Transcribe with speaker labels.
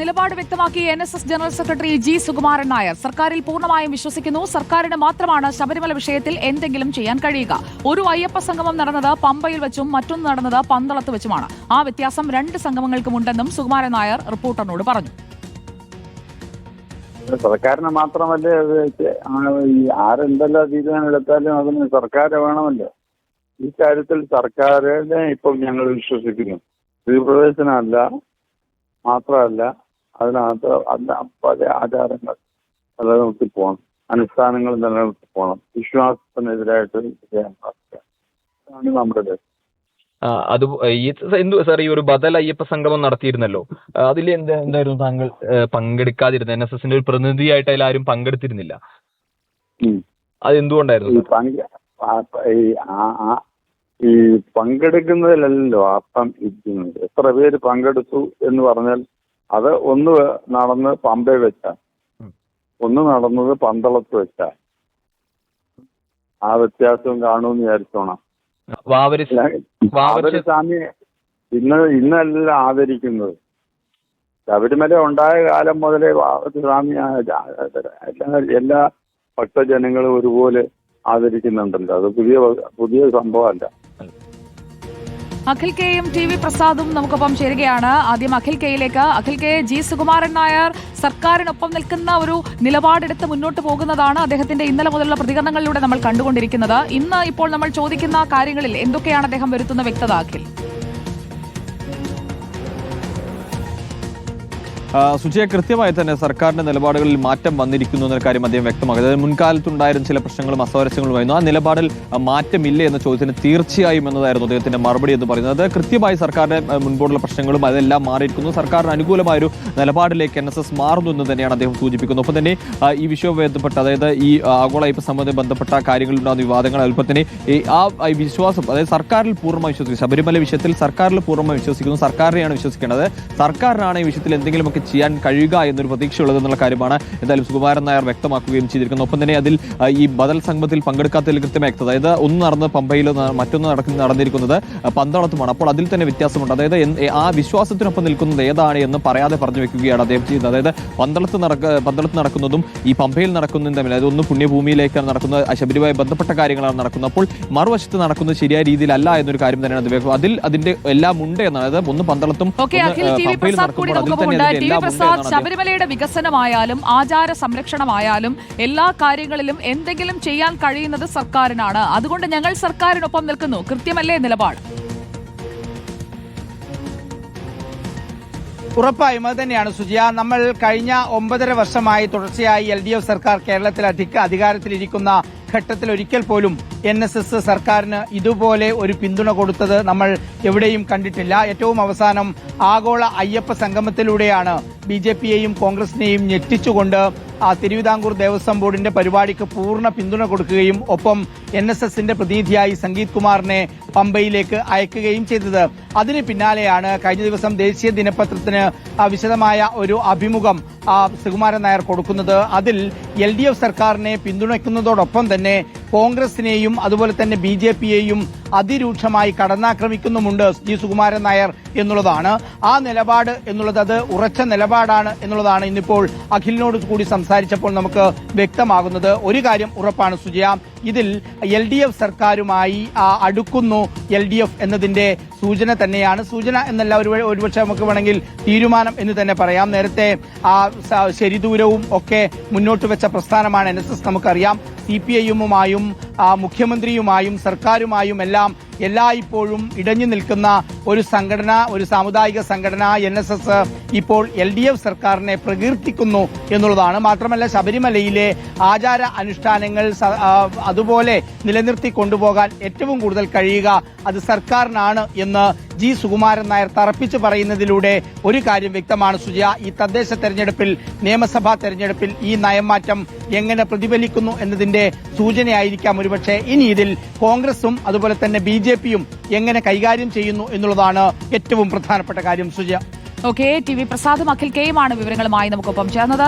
Speaker 1: നിലപാട് വ്യക്തമാക്കി NSS general secretary G Sukumaran Nair. സർക്കാരിൽ പൂർണ്ണമായും വിശ്വസിക്കുന്നു. സർക്കാരിന് മാത്രമാണ് ശബരിമല വിഷയത്തിൽ എന്തെങ്കിലും ചെയ്യാൻ കഴിയുക. ഒരു അയ്യപ്പ സംഗമം നടന്നത് പമ്പയിൽ വെച്ചും മറ്റൊന്ന് നടന്നത് പന്തളത്ത് വെച്ചുമാണ്. ആ വ്യത്യാസം 2 സംഗമങ്ങൾക്കുമുണ്ടെന്നും സുകുമാരൻ നായർ റിപ്പോർട്ടറിനോട് പറഞ്ഞു.
Speaker 2: സർക്കാരിന് മാത്രമല്ലേ ആരെന്തെല്ലാം തീരുമാനം എടുത്താലും അതിന് സർക്കാർ വേണമല്ലോ. ഈ കാര്യത്തിൽ സർക്കാരിനെ ഇപ്പോൾ ഞങ്ങൾ വിശ്വസിക്കുന്നു. സ്ത്രീപ്രവേശനമല്ല മാത്രമല്ല, അതിനകത്ത് പല ആചാരങ്ങൾ നിലനിർത്തി പോകണം, അനുഷ്ഠാനങ്ങൾ നിലനിർത്തി പോകണം, വിശ്വാസത്തിനെതിരായിട്ട് ചെയ്യാൻ സാധിക്കുക. അതാണ് നമ്മുടെ ലക്ഷ്യം.
Speaker 3: അത് സാർ, ഈ ഒരു ബദൽ അയ്യപ്പ സംഗമം നടത്തിയിരുന്നല്ലോ, അതിൽ എന്തായിരുന്നു താങ്കൾ പങ്കെടുക്കാതിരുന്നത്? NSSന്റെ ഒരു പ്രതിനിധിയായിട്ട് അതിലാരും പങ്കെടുത്തിരുന്നില്ല. അതെന്തുകൊണ്ടായിരുന്നു?
Speaker 2: ഈ പങ്കെടുക്കുന്നതിലല്ലോ അർത്ഥം ഇരിക്കുന്നത്. എത്ര പേര് പങ്കെടുത്തു എന്ന് പറഞ്ഞാൽ അത് ഒന്ന് നടന്ന് പമ്പയിൽ വെച്ചാൽ, ഒന്ന് നടന്നത് പന്തളത്ത് വെച്ചാൽ ആ വ്യത്യാസവും കാണുമെന്ന് വിചാരിച്ചോണം. സ്വാമി ഇന്നല്ല ആദരിക്കുന്നത്. ശബരിമല ഉണ്ടായ കാലം മുതലേ സ്വാമി എല്ലാ ഭക്തജനങ്ങളും ഒരുപോലെ ആദരിക്കുന്നുണ്ടല്ലോ. അത് പുതിയ സംഭവമല്ല.
Speaker 1: അഖിൽ കെയും TV പ്രസാദും നമുക്കൊപ്പം ചേരുകയാണ്. ആദ്യം അഖിൽ കെയിലേക്ക്. അഖിൽ കെ, ജി സുകുമാരൻ നായർ സർക്കാരിനൊപ്പം നിൽക്കുന്ന ഒരു നിലപാടെടുത്ത് മുന്നോട്ട് പോകുന്നതാണ് അദ്ദേഹത്തിന്റെ ഇന്നലെ മുതലുള്ള പ്രതികരണങ്ങളിലൂടെ നമ്മൾ കണ്ടുകൊണ്ടിരിക്കുന്നത്. ഇന്ന് ഇപ്പോൾ നമ്മൾ ചോദിക്കുന്ന കാര്യങ്ങളിൽ എന്തൊക്കെയാണ് അദ്ദേഹം വരുത്തുന്ന വ്യക്തത? അഖിൽ,
Speaker 4: സുജയ, കൃത്യമായി തന്നെ സർക്കാരിന്റെ നിലപാടുകളിൽ മാറ്റം വന്നിരിക്കുന്നു എന്ന കാര്യം അദ്ദേഹം വ്യക്തമാക്കി. അതായത് മുൻകാലത്തുണ്ടായിരുന്ന ചില പ്രശ്നങ്ങളും അസ്വാരസ്യങ്ങളുമായിരുന്നു. ആ നിലപാടിൽ മാറ്റമില്ല എന്ന ചോദ്യത്തിന് തീർച്ചയായും എന്നതായിരുന്നു അദ്ദേഹത്തിന്റെ മറുപടി എന്ന് പറയുന്നത്. അത് കൃത്യമായി സർക്കാരിന്റെ മുൻപോട്ടുള്ള പ്രശ്നങ്ങളും അതെല്ലാം മാറിയിരിക്കുന്നു. സർക്കാരിന് അനുകൂലമായൊരു നിലപാടിലേക്ക് NSS മാറുന്നു എന്ന് തന്നെയാണ് അദ്ദേഹം സൂചിപ്പിക്കുന്നത്. ഒപ്പം തന്നെ ഈ വിഷയവുമായി ബന്ധപ്പെട്ട്, അതായത് ഈ ആഗോള അയ്യപ്പ സംബന്ധമായി ബന്ധപ്പെട്ട കാര്യങ്ങളിലുണ്ടാകുന്ന വിവാദങ്ങൾ, അതുപോലെ തന്നെ ആ വിശ്വാസം, അതായത് സർക്കാരിൽ പൂർണ്ണമായി വിശ്വസിക്കുന്നു. ശബരിമല വിഷയത്തിൽ സർക്കാരിൽ പൂർണ്ണമായി വിശ്വസിക്കുന്നു. സർക്കാരിനെയാണ് വിശ്വസിക്കേണ്ടത്. സർക്കാരിനാണ് ഈ വിഷയത്തിൽ എന്തെങ്കിലുമൊക്കെ ചെയ്യാൻ കഴിയുക എന്നൊരു പ്രതീക്ഷയുള്ളതെന്നുള്ള കാര്യമാണ് എന്തായാലും സുകുമാരൻ നായർ വ്യക്തമാക്കുകയും ചെയ്തിരിക്കുന്നത്. ഒപ്പം തന്നെ അതിൽ ഈ ബദൽ സംഗമത്തിൽ പങ്കെടുക്കാത്തതിൽ കൃത്യമായി, അതായത് ഒന്ന് നടന്നത് പമ്പയിലും മറ്റൊന്ന് നടന്നിരിക്കുന്നത് പന്തളത്തുമാണ്. അപ്പോൾ അതിൽ തന്നെ വ്യത്യാസമുണ്ട്. അതായത് ആ വിശ്വാസത്തിനൊപ്പം നിൽക്കുന്നത് ഏതാണ് എന്ന് പറയാതെ പറഞ്ഞു വെക്കുകയാണ് അദ്ദേഹം ചെയ്യുന്നത്. അതായത് പന്തളത്ത് നടക്കുന്നതും ഈ പമ്പയിൽ നടക്കുന്നതും തമ്മിൽ, അതായത് ഒന്ന് പുണ്യഭൂമിയിലേക്കാണ് നടക്കുന്നത്, ശബരിയുമായി ബന്ധപ്പെട്ട കാര്യങ്ങളാണ് നടക്കുന്നത്. അപ്പോൾ മറുവശത്ത് നടക്കുന്നത് ശരിയായ രീതിയിലല്ല എന്നൊരു കാര്യം തന്നെയാണ് അതിൽ അതിന്റെ എല്ലാം ഉണ്ട് എന്നാണ്. അതായത് ഒന്ന് പന്തളത്തും പമ്പയിൽ നടക്കുമ്പോൾ അതിൽ തന്നെ
Speaker 1: പ്രസാദ്, ശബരിമലയുടെ വികസനമായാലും ആചാര സംരക്ഷണമായാലും എല്ലാ കാര്യങ്ങളിലും എന്തെങ്കിലും ചെയ്യാൻ കഴിയുന്നത് സർക്കാരിനാണ്. അതുകൊണ്ട് ഞങ്ങൾ സർക്കാരിനൊപ്പം നിൽക്കുന്നു. കൃത്യമല്ലേ നിലപാട്?
Speaker 5: ഉറപ്പായും അത് തന്നെയാണ് സുജിയ. നമ്മൾ കഴിഞ്ഞ 9.5 വർഷമായി തുടർച്ചയായി LDF സർക്കാർ കേരളത്തിൽ അധികാരത്തിലിരിക്കുന്ന ഘട്ടത്തിൽ ഒരിക്കൽ പോലും NSS സർക്കാരിന് ഇതുപോലെ ഒരു പിന്തുണ കൊടുത്തത് നമ്മൾ എവിടെയും കണ്ടിട്ടില്ല. ഏറ്റവും അവസാനം ആഗോള അയ്യപ്പ സംഗമത്തിലൂടെയാണ് BJPയെയും കോൺഗ്രസിനെയും ഞെട്ടിച്ചുകൊണ്ട് തിരുവിതാംകൂർ ദേവസ്വം ബോർഡിന്റെ പരിപാടിക്ക് പൂർണ്ണ പിന്തുണ കൊടുക്കുകയും ഒപ്പം NSSന്റെ പ്രതിനിധിയായി സംഗീത് കുമാറിനെ പമ്പയിലേക്ക് അയക്കുകയും ചെയ്തത്. അതിന് പിന്നാലെയാണ് കഴിഞ്ഞ ദിവസം ദേശീയ ദിനപത്രത്തിന് വിശദമായ ഒരു അഭിമുഖം സുകുമാരൻ നായർ കൊടുക്കുന്നത്. അതിൽ LDF സർക്കാരിനെ പിന്തുണയ്ക്കുന്നതോടൊപ്പം തന്നെ കോൺഗ്രസിനെയും അതുപോലെ തന്നെ BJPയെയും അതിരൂക്ഷമായി കടന്നാക്രമിക്കുന്നുമുണ്ട് ജി സുകുമാരൻ നായർ എന്നുള്ളതാണ്. ആ നിലപാട് എന്നുള്ളത് അത് ഉറച്ച നിലപാടാണ് എന്നുള്ളതാണ് ഇന്നിപ്പോൾ അഖിലിനോട് കൂടി സംസാരിച്ചപ്പോൾ നമുക്ക് വ്യക്തമാകുന്നത്. ഒരു കാര്യം ഉറപ്പാണ് സുജയ, ഇതിൽ LDF സർക്കാരുമായി അടുക്കുന്നു LDF എന്നതിന്റെ സൂചന തന്നെയാണ്. സൂചന എന്നല്ല, ഒരുപക്ഷെ നമുക്ക് വേണമെങ്കിൽ തീരുമാനം എന്ന് തന്നെ പറയാം. നേരത്തെ ശരിദൂരവും ഒക്കെ മുന്നോട്ട് വെച്ച പ്രസ്ഥാനമാണ് NSS. നമുക്കറിയാം CPIയുമായും മുഖ്യമന്ത്രിയുമായും സർക്കാരുമായും എല്ലാം എല്ലായ്പ്പോഴും ഇടഞ്ഞു നിൽക്കുന്ന ഒരു സംഘടന, ഒരു സാമുദായിക സംഘടന NSS ഇപ്പോൾ LDF സർക്കാരിനെ പ്രകീർത്തിക്കുന്നു എന്നുള്ളതാണ്. മാത്രമല്ല ശബരിമലയിലെ ആചാര അനുഷ്ഠാനങ്ങൾ അതുപോലെ നിലനിർത്തി കൊണ്ടുപോകാൻ ഏറ്റവും കൂടുതൽ കഴിയുക അത് സർക്കാരിനാണ് എന്ന് ജി സുകുമാരൻ നായർ തറപ്പിച്ച് പറയുന്നതിലൂടെ ഒരു കാര്യം വ്യക്തമാണ് സുജയ. ഈ തദ്ദേശ തെരഞ്ഞെടുപ്പിൽ, നിയമസഭാ തെരഞ്ഞെടുപ്പിൽ ഈ നയംമാറ്റം എങ്ങനെ പ്രതിഫലിക്കുന്നു എന്നതിന്റെ സൂചനയായിരിക്കാം ഒരുപക്ഷെ ഇനി ഇതിൽ കോൺഗ്രസും അതുപോലെ തന്നെ BJPയും എങ്ങനെ കൈകാര്യം ചെയ്യുന്നു എന്നുള്ളതാണ് ഏറ്റവും പ്രധാനപ്പെട്ട കാര്യം സുജയ.
Speaker 1: TV പ്രസാദും അഖിൽ കെയുമാണ് വിവരങ്ങളുമായി നമുക്കൊപ്പം ചേർന്നത്.